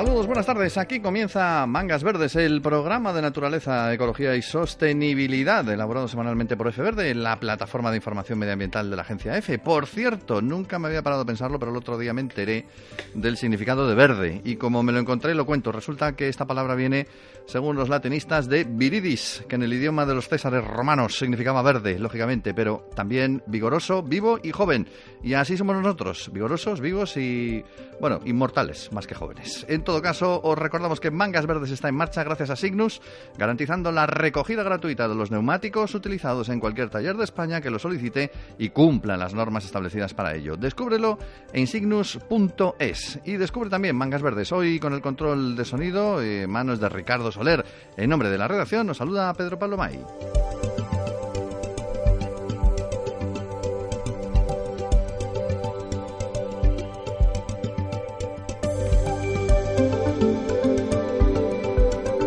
Saludos, buenas tardes. Aquí comienza Mangas Verdes, el programa de naturaleza, ecología y sostenibilidad, elaborado semanalmente por F Verde, la plataforma de información medioambiental de la agencia EFE. Por cierto, nunca me había parado a pensarlo, pero el otro día me enteré del significado de verde. Y como me lo encontré, lo cuento. Resulta que esta palabra viene, según los latinistas, de viridis, que en el idioma de los césares romanos significaba verde, lógicamente, pero también vigoroso, vivo y joven. Y así somos nosotros, vigorosos, vivos y, bueno, inmortales, más que jóvenes. En todo caso, os recordamos que Mangas Verdes está en marcha gracias a Signus, garantizando la recogida gratuita de los neumáticos utilizados en cualquier taller de España que lo solicite y cumplan las normas establecidas para ello. Descúbrelo en signus.es y descubre también Mangas Verdes. Hoy con el control de sonido, manos de Ricardo Soler. En nombre de la redacción nos saluda Pedro Palomay.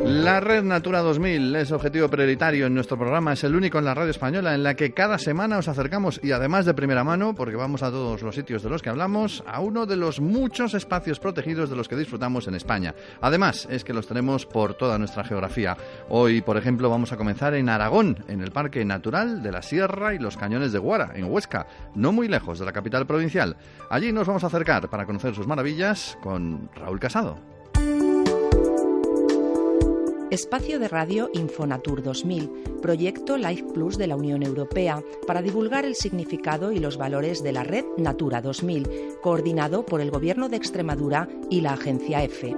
La Red Natura 2000 es objetivo prioritario en nuestro programa. Es el único en la radio española en la que cada semana os acercamos, y además de primera mano, porque vamos a todos los sitios de los que hablamos, a uno de los muchos espacios protegidos de los que disfrutamos en España. Además, es que los tenemos por toda nuestra geografía. Hoy, por ejemplo, vamos a comenzar en Aragón, en el Parque Natural de la Sierra y los Cañones de Guara, en Huesca, no muy lejos de la capital provincial. Allí nos vamos a acercar para conocer sus maravillas con Raúl Casado. Espacio de radio Infonatur 2000, proyecto Life Plus de la Unión Europea para divulgar el significado y los valores de la Red Natura 2000, coordinado por el Gobierno de Extremadura y la agencia EFE.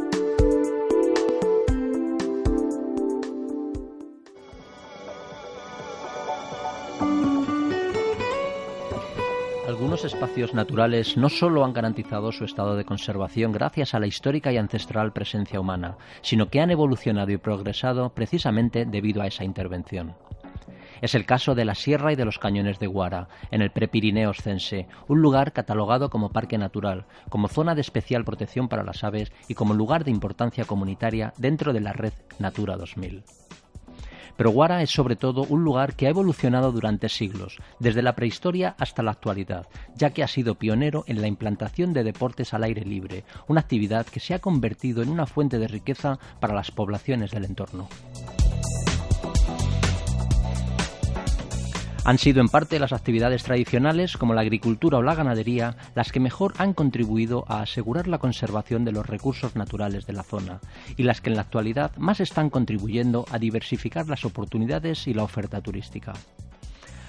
Algunos espacios naturales no solo han garantizado su estado de conservación gracias a la histórica y ancestral presencia humana, sino que han evolucionado y progresado precisamente debido a esa intervención. Es el caso de la Sierra y de los Cañones de Guara, en el Prepirineo oscense, un lugar catalogado como parque natural, como zona de especial protección para las aves y como lugar de importancia comunitaria dentro de la Red Natura 2000. Pero Guara es sobre todo un lugar que ha evolucionado durante siglos, desde la prehistoria hasta la actualidad, ya que ha sido pionero en la implantación de deportes al aire libre, una actividad que se ha convertido en una fuente de riqueza para las poblaciones del entorno. Han sido en parte las actividades tradicionales, como la agricultura o la ganadería, las que mejor han contribuido a asegurar la conservación de los recursos naturales de la zona, y las que en la actualidad más están contribuyendo a diversificar las oportunidades y la oferta turística.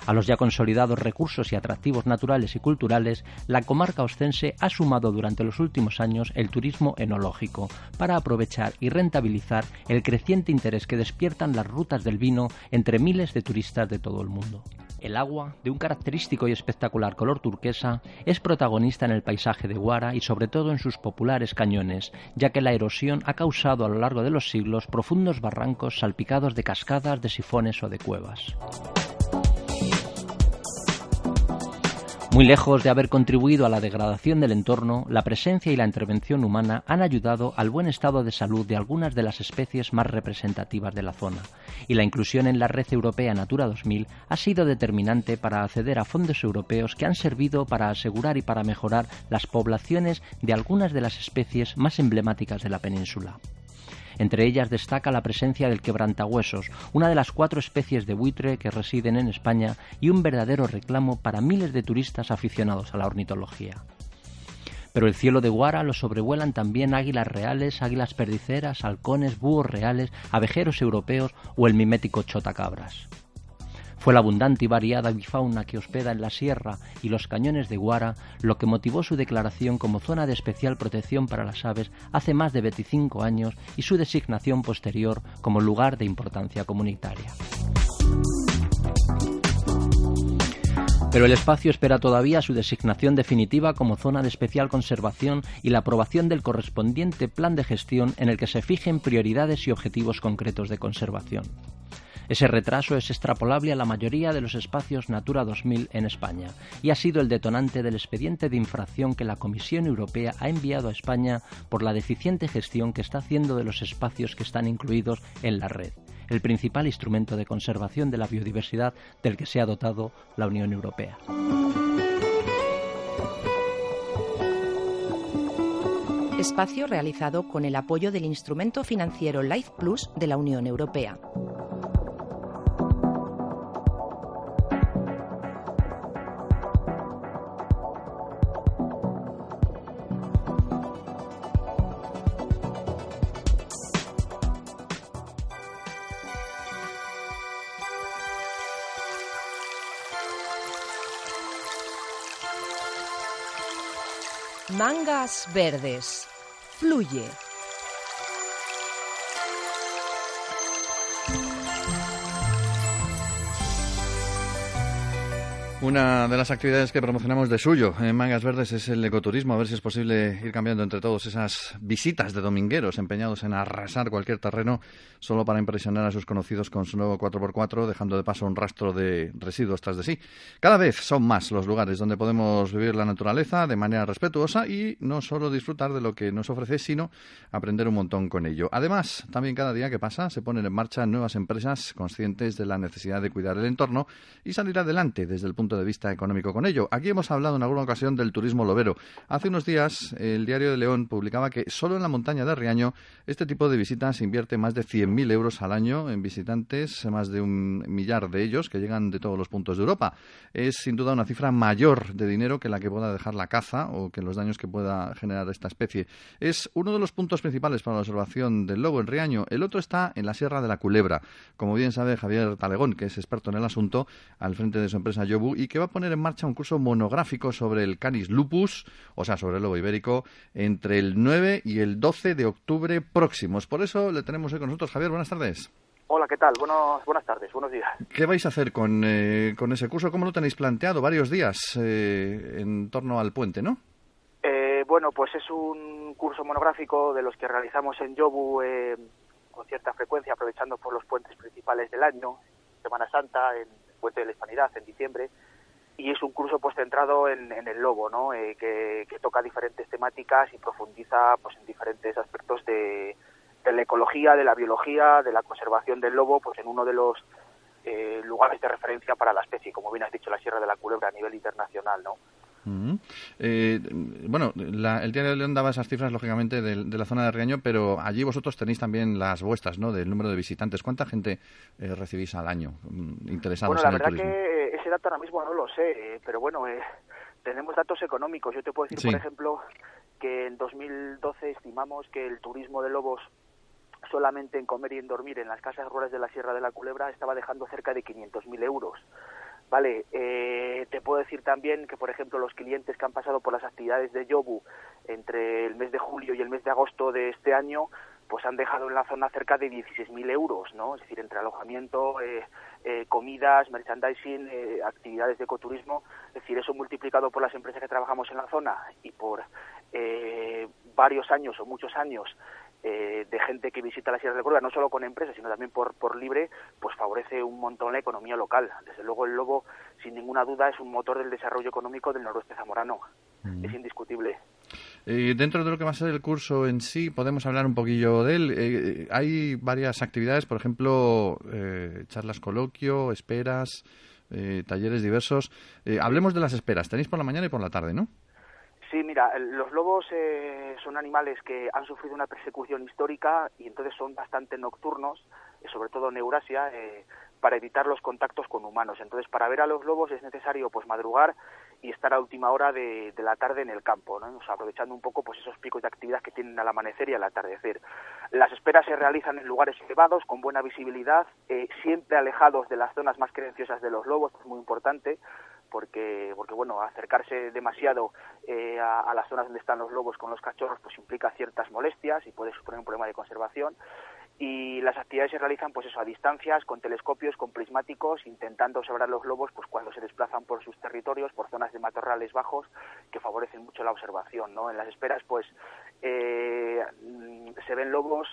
A los ya consolidados recursos y atractivos naturales y culturales, la comarca oscense ha sumado durante los últimos años el turismo enológico, para aprovechar y rentabilizar el creciente interés que despiertan las rutas del vino entre miles de turistas de todo el mundo. El agua, de un característico y espectacular color turquesa, es protagonista en el paisaje de Guara y sobre todo en sus populares cañones, ya que la erosión ha causado a lo largo de los siglos profundos barrancos salpicados de cascadas, de sifones o de cuevas. Muy lejos de haber contribuido a la degradación del entorno, la presencia y la intervención humana han ayudado al buen estado de salud de algunas de las especies más representativas de la zona, y la inclusión en la Red Europea Natura 2000 ha sido determinante para acceder a fondos europeos que han servido para asegurar y para mejorar las poblaciones de algunas de las especies más emblemáticas de la península. Entre ellas destaca la presencia del quebrantahuesos, una de las 4 especies de buitre que residen en España y un verdadero reclamo para miles de turistas aficionados a la ornitología. Pero el cielo de Guara lo sobrevuelan también águilas reales, águilas perdiceras, halcones, búhos reales, abejeros europeos o el mimético chotacabras. Fue la abundante y variada avifauna que hospeda en la Sierra y los Cañones de Guara lo que motivó su declaración como zona de especial protección para las aves hace más de 25 años y su designación posterior como lugar de importancia comunitaria. Pero el espacio espera todavía su designación definitiva como zona de especial conservación y la aprobación del correspondiente plan de gestión en el que se fijen prioridades y objetivos concretos de conservación. Ese retraso es extrapolable a la mayoría de los espacios Natura 2000 en España y ha sido el detonante del expediente de infracción que la Comisión Europea ha enviado a España por la deficiente gestión que está haciendo de los espacios que están incluidos en la red, el principal instrumento de conservación de la biodiversidad del que se ha dotado la Unión Europea. espacio realizado con el apoyo del instrumento financiero Life Plus de la Unión Europea. Mangas verdes. Fluye. Una de las actividades que promocionamos de suyo en Mangas Verdes es el ecoturismo. A ver si es posible ir cambiando entre todos esas visitas de domingueros empeñados en arrasar cualquier terreno solo para impresionar a sus conocidos con su nuevo 4x4, dejando de paso un rastro de residuos tras de sí. Cada vez son más los lugares donde podemos vivir la naturaleza de manera respetuosa y no solo disfrutar de lo que nos ofrece, sino aprender un montón con ello. Además, también cada día que pasa se ponen en marcha nuevas empresas conscientes de la necesidad de cuidar el entorno y salir adelante desde el punto de vista económico con ello. Aquí hemos hablado en alguna ocasión del turismo lobero. Hace unos días el Diario de León publicaba que solo en la montaña de Riaño este tipo de visitas invierte más de 100.000 euros al año en visitantes, más de 1 millar de ellos que llegan de todos los puntos de Europa. Es sin duda una cifra mayor de dinero que la que pueda dejar la caza o que los daños que pueda generar esta especie. Es uno de los puntos principales para la observación del lobo en Riaño. El otro está en la Sierra de la Culebra. Como bien sabe Javier Talegón, que es experto en el asunto, al frente de su empresa Yobu, y que va a poner en marcha un curso monográfico sobre el Canis lupus, o sea, sobre el lobo ibérico, entre el 9 y el 12 de octubre próximos. Por eso le tenemos hoy con nosotros. Javier, buenas tardes. Hola, ¿qué tal? Buenas tardes, buenos días. ¿Qué vais a hacer con ese curso? ¿Cómo lo tenéis planteado? Varios días en torno al puente, ¿no? Bueno, pues es un curso monográfico de los que realizamos en Yobu con cierta frecuencia, aprovechando por los puentes principales del año, Semana Santa, en el Puente de la Hispanidad, en diciembre, y es un curso pues centrado en el lobo, ¿no? Que toca diferentes temáticas y profundiza pues en diferentes aspectos de la ecología, de la biología, de la conservación del lobo, pues en uno de los lugares de referencia para la especie, como bien has dicho, la Sierra de la Culebra a nivel internacional, ¿no? Uh-huh. Bueno, el Diario de León daba esas cifras, lógicamente, de la zona de Riaño, pero allí vosotros tenéis también las vuestras, ¿no?, del número de visitantes. ¿Cuánta gente recibís al año interesados en el turismo? Bueno, la verdad que ese dato ahora mismo no lo sé, pero bueno, tenemos datos económicos. Yo te puedo decir, sí, por ejemplo, que en 2012 estimamos que el turismo de lobos solamente en comer y en dormir en las casas rurales de la Sierra de la Culebra estaba dejando cerca de 500.000 euros. Vale, te puedo decir también que, por ejemplo, los clientes que han pasado por las actividades de Yobu entre el mes de julio y el mes de agosto de este año, pues han dejado en la zona cerca de 16.000 euros, ¿no? Es decir, entre alojamiento, comidas, merchandising, actividades de ecoturismo. Es decir, eso multiplicado por las empresas que trabajamos en la zona y por varios años o muchos años de gente que visita la Sierra de la Culebra, no solo con empresas, sino también por libre, pues favorece un montón la economía local. Desde luego el lobo, sin ninguna duda, es un motor del desarrollo económico del noroeste zamorano. Es indiscutible. Dentro de lo que va a ser el curso en sí, podemos hablar un poquillo de él. Hay varias actividades, por ejemplo, charlas coloquio, esperas, talleres diversos. Hablemos de las esperas. Tenéis por la mañana y por la tarde, ¿no? Sí, mira, los lobos son animales que han sufrido una persecución histórica y entonces son bastante nocturnos, sobre todo en Eurasia, para evitar los contactos con humanos. Entonces, para ver a los lobos es necesario pues madrugar y estar a última hora de la tarde en el campo, ¿no? O sea, aprovechando un poco pues esos picos de actividad que tienen al amanecer y al atardecer. Las esperas se realizan en lugares elevados, con buena visibilidad, siempre alejados de las zonas más querenciosas de los lobos, es muy importante, porque bueno, acercarse demasiado a las zonas donde están los lobos con los cachorros pues implica ciertas molestias y puede suponer un problema de conservación. Y las actividades se realizan pues eso, a distancias, con telescopios, con prismáticos, intentando observar los lobos pues cuando se desplazan por sus territorios, por zonas de matorrales bajos que favorecen mucho la observación, ¿no? En las esperas pues se ven lobos,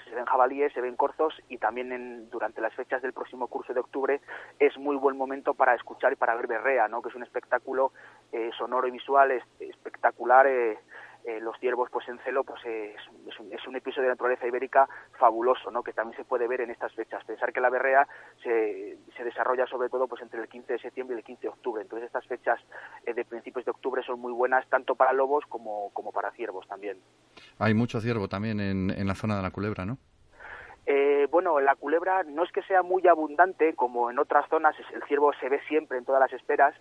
se ven jabalíes, se ven corzos y también durante las fechas del próximo curso de octubre es muy buen momento para escuchar y para ver berrea, ¿no? Que es un espectáculo sonoro y visual espectacular los ciervos pues en celo, pues es un episodio de la naturaleza ibérica fabuloso, ¿no? Que también se puede ver en estas fechas. Pensar que la berrea se desarrolla sobre todo pues entre el 15 de septiembre y el 15 de octubre. Entonces estas fechas de principios de octubre son muy buenas tanto para lobos como para ciervos también. Hay mucho ciervo también en la zona de la Culebra, ¿no? Bueno, la culebra no es que sea muy abundante como en otras zonas, el ciervo se ve siempre en todas las esperas,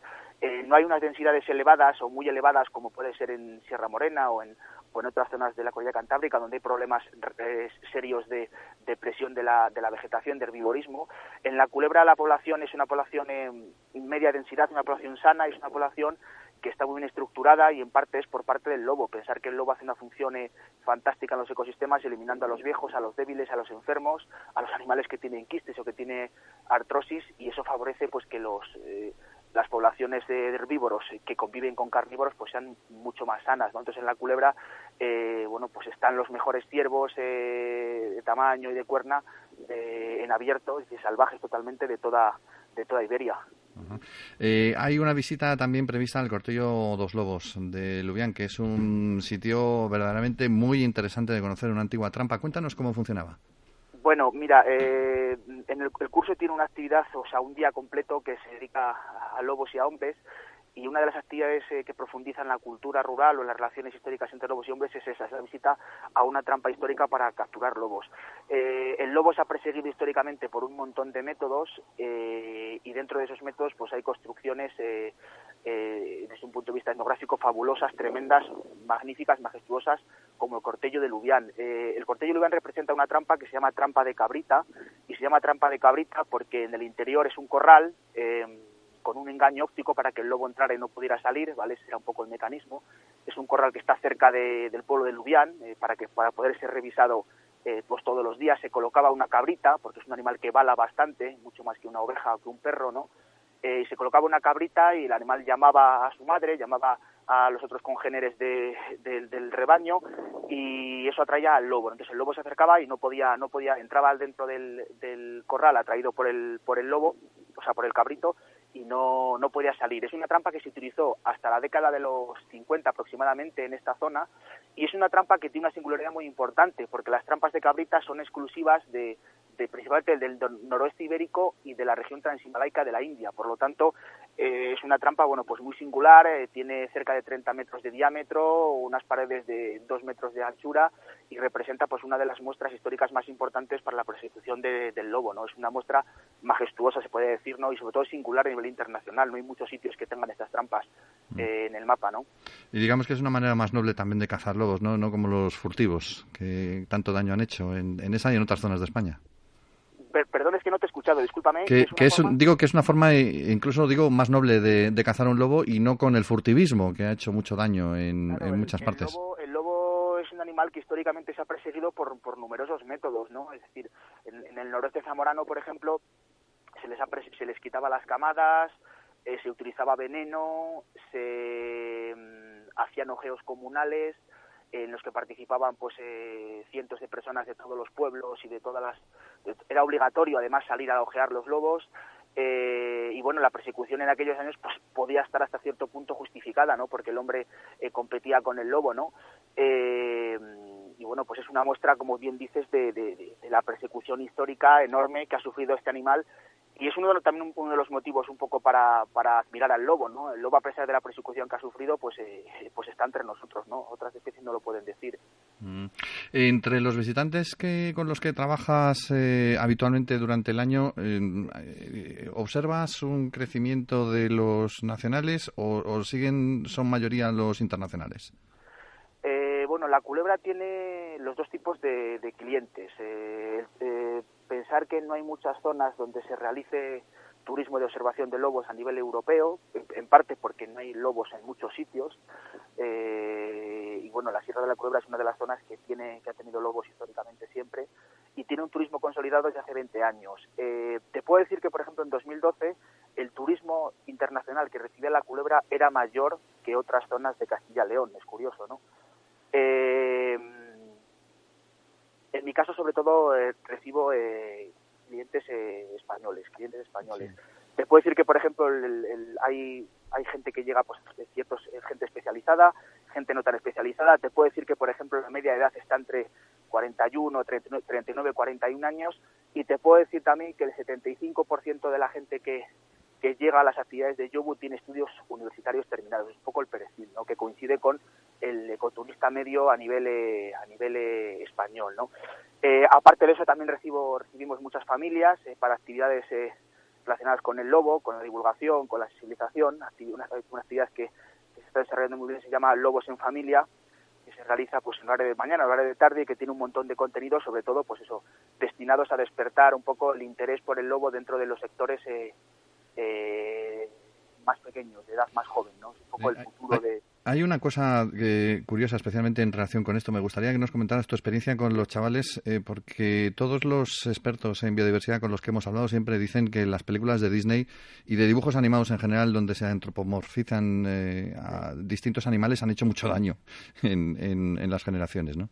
no hay unas densidades elevadas o muy elevadas como puede ser en Sierra Morena o en otras zonas de la cordillera cantábrica donde hay problemas serios de presión de la vegetación, de herbivorismo. En la culebra la población es una población en media densidad, una población sana, es una población que está muy bien estructurada y en parte es por parte del lobo. Pensar que el lobo hace una función fantástica en los ecosistemas, eliminando a los viejos, a los débiles, a los enfermos, a los animales que tienen quistes o que tienen artrosis, y eso favorece pues que las poblaciones de herbívoros que conviven con carnívoros pues sean mucho más sanas, ¿no? Entonces en la culebra pues están los mejores ciervos de tamaño y de cuerna en abierto y salvajes totalmente de toda Iberia. Uh-huh. Hay una visita también prevista al Cortillo dos Lobos de Lubián, que es un sitio verdaderamente muy interesante de conocer, una antigua trampa. Cuéntanos cómo funcionaba. Bueno, mira, en el curso tiene una actividad, o sea, un día completo que se dedica a lobos y a hombres, y una de las actividades que profundizan en la cultura rural o en las relaciones históricas entre lobos y hombres es esa, es la visita a una trampa histórica para capturar lobos. El lobo se ha perseguido históricamente por un montón de métodos y dentro de esos métodos pues hay construcciones desde un punto de vista etnográfico fabulosas, tremendas, magníficas, majestuosas, como el Cortello de Lubián. El Cortello de Lubián representa una trampa que se llama trampa de cabrita, y se llama trampa de cabrita porque en el interior es un corral con un engaño óptico para que el lobo entrara y no pudiera salir, ¿vale? Ese era un poco el mecanismo. Es un corral que está cerca del pueblo de Lubián, para poder ser revisado pues todos los días. Se colocaba una cabrita, porque es un animal que bala bastante, mucho más que una oveja o que un perro, ¿no? Y se colocaba una cabrita y el animal llamaba a su madre, llamaba a los otros congéneres del rebaño, y eso atraía al lobo. Entonces el lobo se acercaba y no podía, entraba dentro del corral atraído por el lobo, o sea, por el cabrito, y no podía salir. Es una trampa que se utilizó hasta la década de los 50 aproximadamente en esta zona, y es una trampa que tiene una singularidad muy importante, porque las trampas de cabrita son exclusivas principalmente del noroeste ibérico y de la región transhimalaika de la India. Por lo tanto, es una trampa pues muy singular, tiene cerca de 30 metros de diámetro, unas paredes de 2 metros de anchura, y representa pues una de las muestras históricas más importantes para la persecución del lobo, ¿no? Es una muestra majestuosa, se puede decir, ¿no? Y sobre todo singular a nivel internacional. No hay muchos sitios que tengan estas trampas en el mapa, ¿no? Y digamos que es una manera más noble también de cazar lobos, ¿no? No como los furtivos, que tanto daño han hecho en esa y en otras zonas de España. Perdón, es que no te he escuchado, discúlpame. Digo que es una forma, incluso digo, más noble de cazar un lobo, y no con el furtivismo, que ha hecho mucho daño en muchas partes. El lobo es un animal que históricamente se ha perseguido por numerosos métodos, ¿no? Es decir, en el noroeste zamorano, por ejemplo, se les quitaba las camadas, se utilizaba veneno, se hacían ojeos comunales, en los que participaban pues cientos de personas de todos los pueblos y de todas las... Era obligatorio además salir a ojear los lobos, y bueno, la persecución en aquellos años pues podía estar hasta cierto punto justificada, ¿no? Porque el hombre competía con el lobo, ¿no? Y bueno, pues es una muestra, como bien dices, de la persecución histórica enorme que ha sufrido este animal. Y es también uno de los motivos un poco para admirar al lobo, ¿no? El lobo, a pesar de la persecución que ha sufrido, pues está entre nosotros, ¿no? Otras especies no lo pueden decir. Entre los visitantes con los que trabajas habitualmente durante el año, ¿observas un crecimiento de los nacionales o son mayoría los internacionales? Bueno, la Culebra tiene los dos tipos de clientes. Pensar que no hay muchas zonas donde se realice turismo de observación de lobos a nivel europeo, en parte porque no hay lobos en muchos sitios, y bueno, la Sierra de la Culebra es una de las zonas que ha tenido lobos históricamente siempre, y tiene un turismo consolidado desde hace 20 años. Te puedo decir que, por ejemplo, en 2012 el turismo internacional que recibe la Culebra era mayor que otras zonas de Castilla y León. Es curioso, ¿no? En mi caso, sobre todo, recibo clientes españoles. Sí. Te puedo decir que, por ejemplo, hay gente que llega, pues, gente especializada, gente no tan especializada. Te puedo decir que, por ejemplo, la media de edad está entre 41, 39, 41 años, y te puedo decir también que el 75% de la gente que llega a las actividades de Yobu tiene estudios universitarios terminados. Es un poco el perfil, ¿no?, que coincide con el ecoturista medio a nivel español, ¿no? Aparte de eso, también recibimos muchas familias para actividades relacionadas con el lobo, con la divulgación, con la sensibilización, una actividad que se está desarrollando muy bien, se llama Lobos en Familia, que se realiza pues en horario de mañana, en horario de tarde, y que tiene un montón de contenidos, sobre todo pues eso, destinados a despertar un poco el interés por el lobo dentro de los sectores más pequeños, de edad más joven, ¿no? Es un poco el futuro de... Hay una cosa curiosa, especialmente en relación con esto. Me gustaría que nos comentaras tu experiencia con los chavales, porque todos los expertos en biodiversidad con los que hemos hablado siempre dicen que las películas de Disney y de dibujos animados en general, donde se antropomorfizan a distintos animales, han hecho mucho daño en las generaciones, ¿no?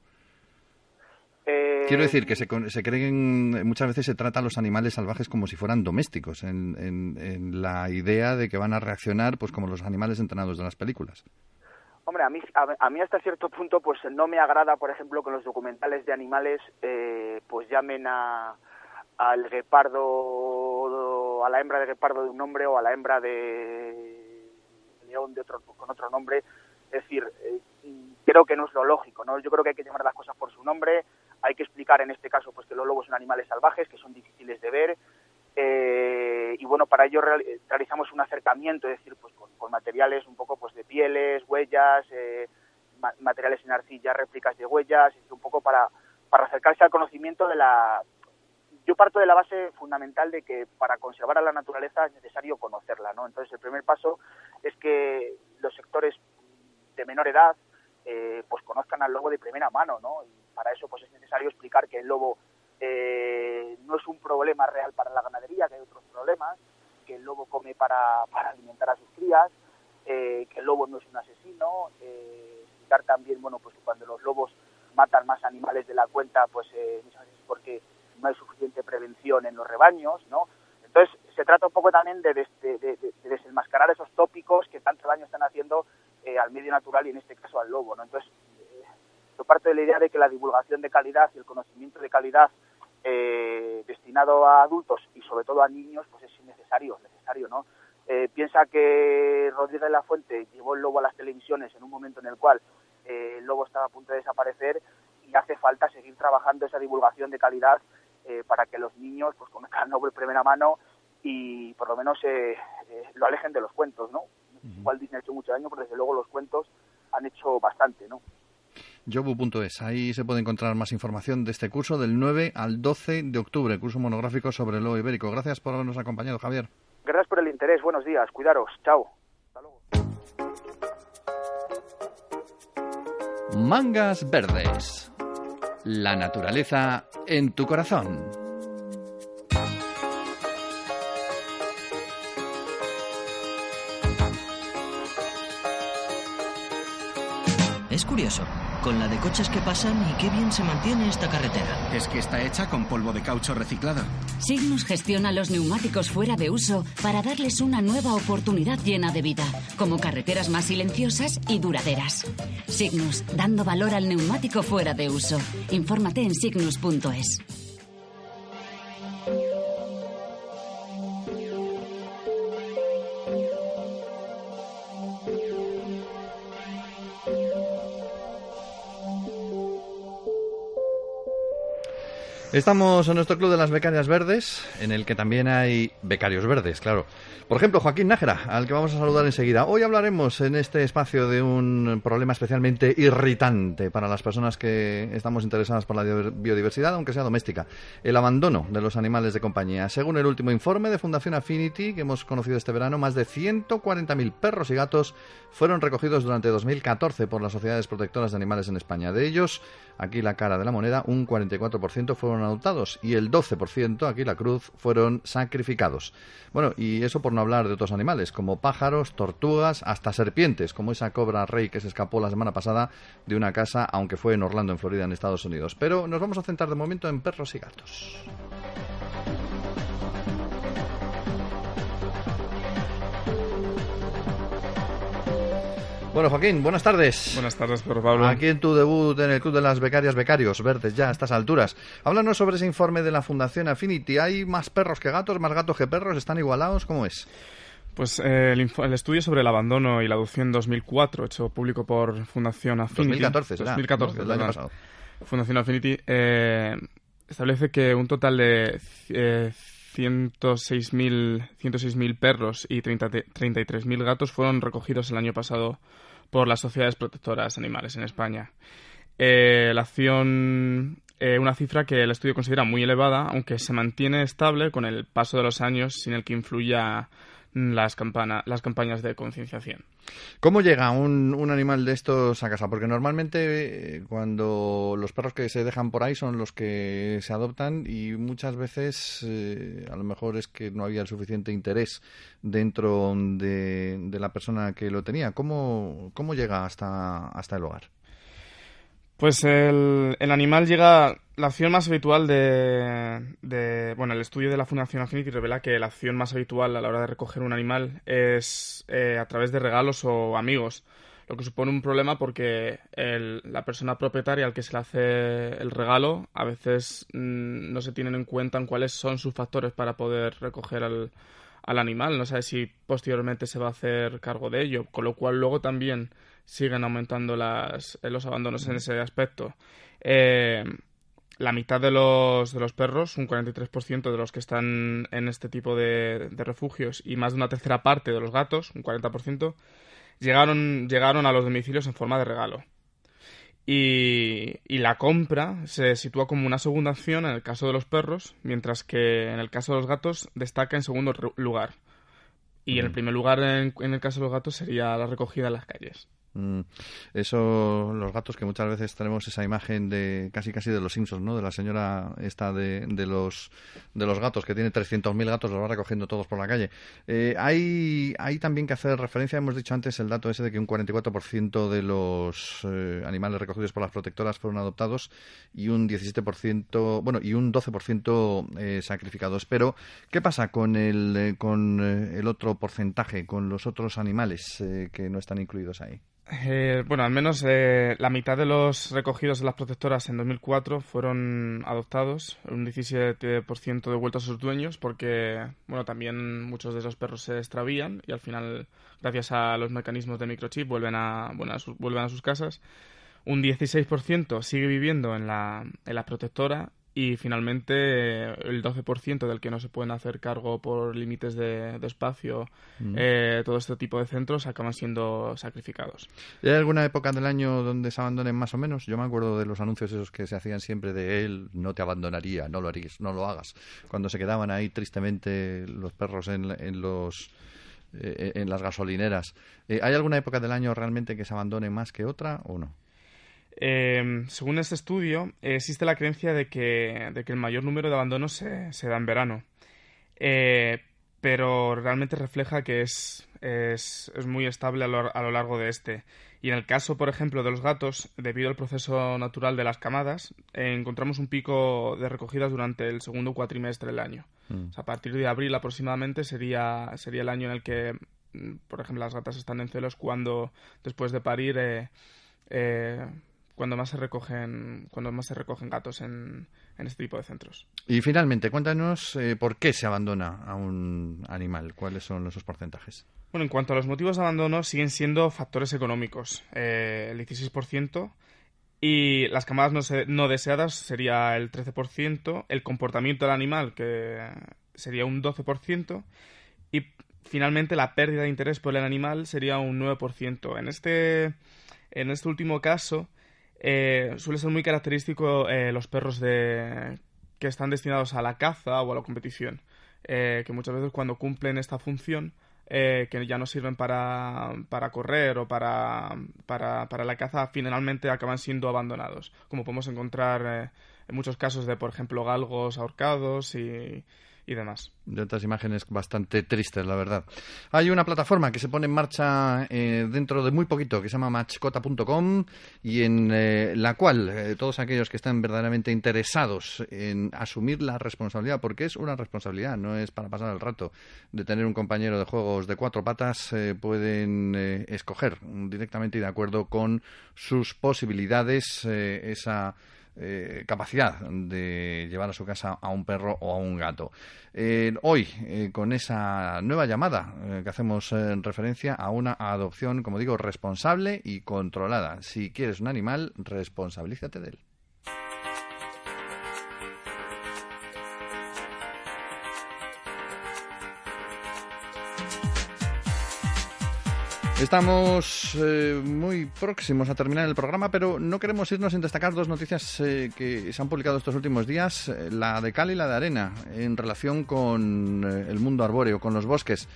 Quiero decir que se creen, muchas veces se trata a los animales salvajes como si fueran domésticos, en la idea de que van a reaccionar pues como los animales entrenados de las películas. Hombre, a mí hasta cierto punto pues no me agrada, por ejemplo, que los documentales de animales pues llamen al guepardo, a la hembra de guepardo de un nombre, o a la hembra de león con otro nombre. Es decir, creo que no es lo lógico, ¿no? Yo creo que hay que llamar las cosas por su nombre. Hay que explicar en este caso pues que los lobos son animales salvajes, que son difíciles de ver, y bueno, para ello realizamos un acercamiento, es decir, pues con materiales un poco pues de pieles, huellas, materiales en arcilla, réplicas de huellas, un poco para acercarse al conocimiento de la... Yo parto de la base fundamental de que para conservar a la naturaleza es necesario conocerla, ¿no? Entonces el primer paso es que los sectores de menor edad pues conozcan al lobo de primera mano, ¿no? Y para eso pues es necesario explicar que el lobo no es un problema real para la ganadería, que hay otros problemas, que el lobo come para alimentar a sus crías, que el lobo no es un asesino, explicar también, bueno, pues cuando los lobos matan más animales de la cuenta, pues muchas veces es porque no hay suficiente prevención en los rebaños, ¿no? Entonces se trata un poco también de desenmascarar esos tópicos que tanto daño están haciendo al medio natural y en este caso al lobo, ¿no? Entonces yo parto de la idea de que la divulgación de calidad y el conocimiento de calidad destinado a adultos y sobre todo a niños pues es necesario, ¿no? Piensa que Rodríguez de la Fuente llevó el lobo a las televisiones en un momento en el cual el lobo estaba a punto de desaparecer, y hace falta seguir trabajando esa divulgación de calidad para que los niños pues conozcan el lobo de primera mano y por lo menos lo alejen de los cuentos, ¿no? Igual Disney ha hecho mucho daño, pero desde luego los cuentos han hecho bastante, ¿no? Yobu.es, ahí se puede encontrar más información de este curso del 9 al 12 de octubre, curso monográfico sobre el lobo ibérico. Gracias por habernos acompañado, Javier. Gracias por el interés, buenos días, cuidaros, chao. Hasta luego. Mangas verdes. La naturaleza en tu corazón. Es curioso, con la de coches que pasan y qué bien se mantiene esta carretera. Es que está hecha con polvo de caucho reciclado. Signus gestiona los neumáticos fuera de uso para darles una nueva oportunidad llena de vida, como carreteras más silenciosas y duraderas. Signus, dando valor al neumático fuera de uso. Infórmate en signus.es. Estamos en nuestro club de las becarias verdes, en el que también hay becarios verdes, claro. Por ejemplo, Joaquín Nájera, al que vamos a saludar enseguida. Hoy hablaremos en este espacio de un problema especialmente irritante para las personas que estamos interesadas por la biodiversidad, aunque sea doméstica: el abandono de los animales de compañía. Según el último informe de Fundación Affinity, que hemos conocido este verano, más de 140.000 perros y gatos fueron recogidos durante 2014 por las sociedades protectoras de animales en España. De ellos, aquí la cara de la moneda, un 44% fueron adoptados y el 12%, aquí la cruz, fueron sacrificados. Bueno, y eso por no hablar de otros animales, como pájaros, tortugas, hasta serpientes, como esa cobra rey que se escapó la semana pasada de una casa, aunque fue en Orlando, en Florida, en Estados Unidos. Pero nos vamos a centrar de momento en perros y gatos. Bueno, Joaquín, buenas tardes. Buenas tardes, Pedro Pablo. Aquí en tu debut en el Club de las Becarias Becarios Verdes, ya a estas alturas. Háblanos sobre ese informe de la Fundación Affinity. ¿Hay más perros que gatos, más gatos que perros? ¿Están igualados? ¿Cómo es? Pues el estudio sobre el abandono y la adopción 2004, hecho público por Fundación Affinity... 2014 será, 2014, ¿no? El año pasado. Fundación Affinity establece que un total de 106.000 perros y 33.000 gatos fueron recogidos el año pasado por las sociedades protectoras animales en España. La acción, una cifra que el estudio considera muy elevada, aunque se mantiene estable con el paso de los años sin el que influya las campañas de concienciación. ¿Cómo llega un animal de estos a casa? Porque normalmente cuando los perros que se dejan por ahí son los que se adoptan y muchas veces a lo mejor es que no había el suficiente interés dentro de la persona que lo tenía. ¿Cómo llega hasta el hogar? Pues el animal llega... La acción más habitual el estudio de la Fundación Affinity revela que la acción más habitual a la hora de recoger un animal es a través de regalos o amigos, lo que supone un problema porque la persona propietaria al que se le hace el regalo a veces no se tienen en cuenta en cuáles son sus factores para poder recoger al animal. No sabe si posteriormente se va a hacer cargo de ello, con lo cual luego también siguen aumentando los abandonos en ese aspecto. La mitad de los perros, un 43% de los que están en este tipo de refugios y más de una tercera parte de los gatos, un 40%, llegaron a los domicilios en forma de regalo. Y la compra se sitúa como una segunda acción en el caso de los perros, mientras que en el caso de los gatos destaca en segundo lugar. Y en el primer lugar, en el caso de los gatos, sería la recogida en las calles. Eso, los gatos, que muchas veces tenemos esa imagen de casi de los Simpsons, ¿no? De la señora esta de los gatos, que tiene 300.000 gatos, los va recogiendo todos por la calle. Hay también que hacer referencia, hemos dicho antes el dato ese de que un 44% de los animales recogidos por las protectoras fueron adoptados y un 17%, y un 12% sacrificados. Pero, ¿qué pasa con el otro porcentaje, con los otros animales que no están incluidos ahí? Al menos la mitad de los recogidos de las protectoras en 2004 fueron adoptados, un 17% devueltos a sus dueños porque, también muchos de esos perros se extravían y al final, gracias a los mecanismos de microchip, vuelven a sus casas. Un 16% sigue viviendo en la protectora y finalmente el 12% del que no se pueden hacer cargo por límites de espacio, todo este tipo de centros acaban siendo sacrificados. ¿Y hay alguna época del año donde se abandonen más o menos? Yo me acuerdo de los anuncios esos que se hacían siempre de él no te abandonaría, no lo harías, no lo hagas. Cuando se quedaban ahí tristemente los perros en las gasolineras. ¿Hay alguna época del año realmente que se abandone más que otra o no? Según este estudio, existe la creencia de que el mayor número de abandonos se da en verano, pero realmente refleja que es muy estable a lo largo de este. Y en el caso, por ejemplo, de los gatos, debido al proceso natural de las camadas, encontramos un pico de recogidas durante el segundo cuatrimestre del año. O sea, a partir de abril aproximadamente sería el año en el que, por ejemplo, las gatas están en celos cuando, después de parir, cuando más se recogen gatos en este tipo de centros. Y finalmente, cuéntanos por qué se abandona a un animal, cuáles son esos porcentajes. Bueno, en cuanto a los motivos de abandono, siguen siendo factores económicos, el 16%, y las camadas no deseadas sería el 13%, el comportamiento del animal, que sería un 12%, y finalmente la pérdida de interés por el animal sería un 9%. En este último caso, suele ser muy característico los perros que están destinados a la caza o a la competición, que muchas veces cuando cumplen esta función, que ya no sirven para correr o para la caza, finalmente acaban siendo abandonados, como podemos encontrar en muchos casos de, por ejemplo, galgos ahorcados y y demás. De otras imágenes bastante tristes, la verdad. Hay una plataforma que se pone en marcha dentro de muy poquito, que se llama matchcota.com, y en la cual todos aquellos que están verdaderamente interesados en asumir la responsabilidad, porque es una responsabilidad, no es para pasar el rato, de tener un compañero de juegos de 4 patas, pueden escoger directamente y de acuerdo con sus posibilidades esa capacidad de llevar a su casa a un perro o a un gato. Hoy, con esa nueva llamada que hacemos referencia a una adopción, como digo, responsable y controlada. Si quieres un animal, responsabilízate de él. Estamos muy próximos a terminar el programa, pero no queremos irnos sin destacar 2 noticias que se han publicado estos últimos días, la de cal y la de arena, en relación con el mundo arbóreo, con los bosques.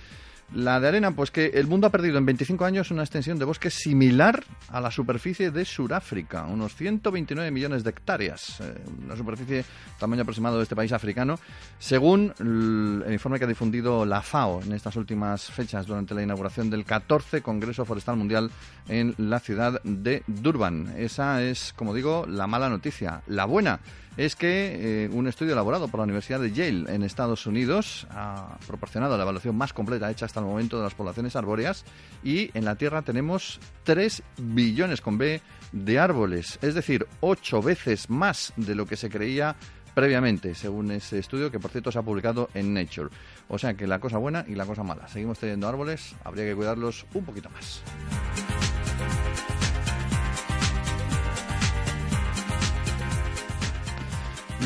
La de arena, pues que el mundo ha perdido en 25 años una extensión de bosque similar a la superficie de Sudáfrica, unos 129 millones de hectáreas, una superficie tamaño aproximado de este país africano, según el informe que ha difundido la FAO en estas últimas fechas durante la inauguración del 14 Congreso Forestal Mundial en la ciudad de Durban. Esa es, como digo, la mala noticia. La buena es que un estudio elaborado por la Universidad de Yale en Estados Unidos ha proporcionado la evaluación más completa hecha hasta el momento de las poblaciones arbóreas, y en la Tierra tenemos 3 billones con B de árboles, es decir, 8 veces más de lo que se creía previamente, según ese estudio que, por cierto, se ha publicado en Nature. O sea que la cosa buena y la cosa mala. Seguimos teniendo árboles, habría que cuidarlos un poquito más.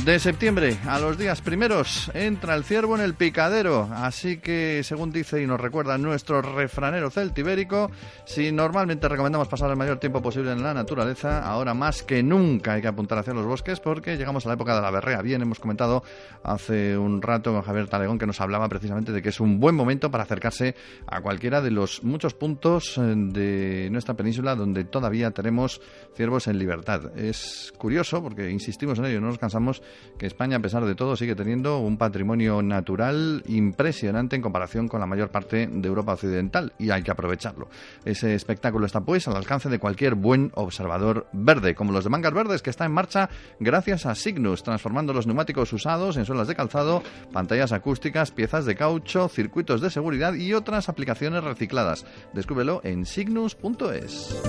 De septiembre a los días primeros entra el ciervo en el picadero, así que, según dice y nos recuerda nuestro refranero celtibérico, si normalmente recomendamos pasar el mayor tiempo posible en la naturaleza, ahora más que nunca hay que apuntar hacia los bosques porque llegamos a la época de la berrea. Bien, hemos comentado hace un rato con Javier Talegón, que nos hablaba precisamente de que es un buen momento para acercarse a cualquiera de los muchos puntos de nuestra península donde todavía tenemos ciervos en libertad. Es curioso, porque insistimos en ello, no nos cansamos, que España, a pesar de todo, sigue teniendo un patrimonio natural impresionante en comparación con la mayor parte de Europa occidental, y hay que aprovecharlo. Ese espectáculo está, pues, al alcance de cualquier buen observador verde, como los de Mangas Verdes, que está en marcha gracias a Cygnus, transformando los neumáticos usados en suelas de calzado, pantallas acústicas, piezas de caucho, circuitos de seguridad y otras aplicaciones recicladas. Descúbrelo en cygnus.es.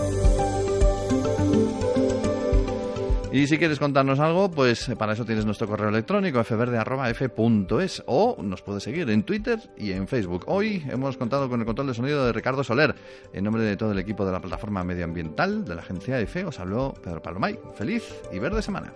Y si quieres contarnos algo, pues para eso tienes nuestro correo electrónico fverde@f.es, o nos puedes seguir en Twitter y en Facebook. Hoy hemos contado con el control de sonido de Ricardo Soler. En nombre de todo el equipo de la plataforma medioambiental de la agencia EFE os habló Pedro Palomay. Feliz y verde semana.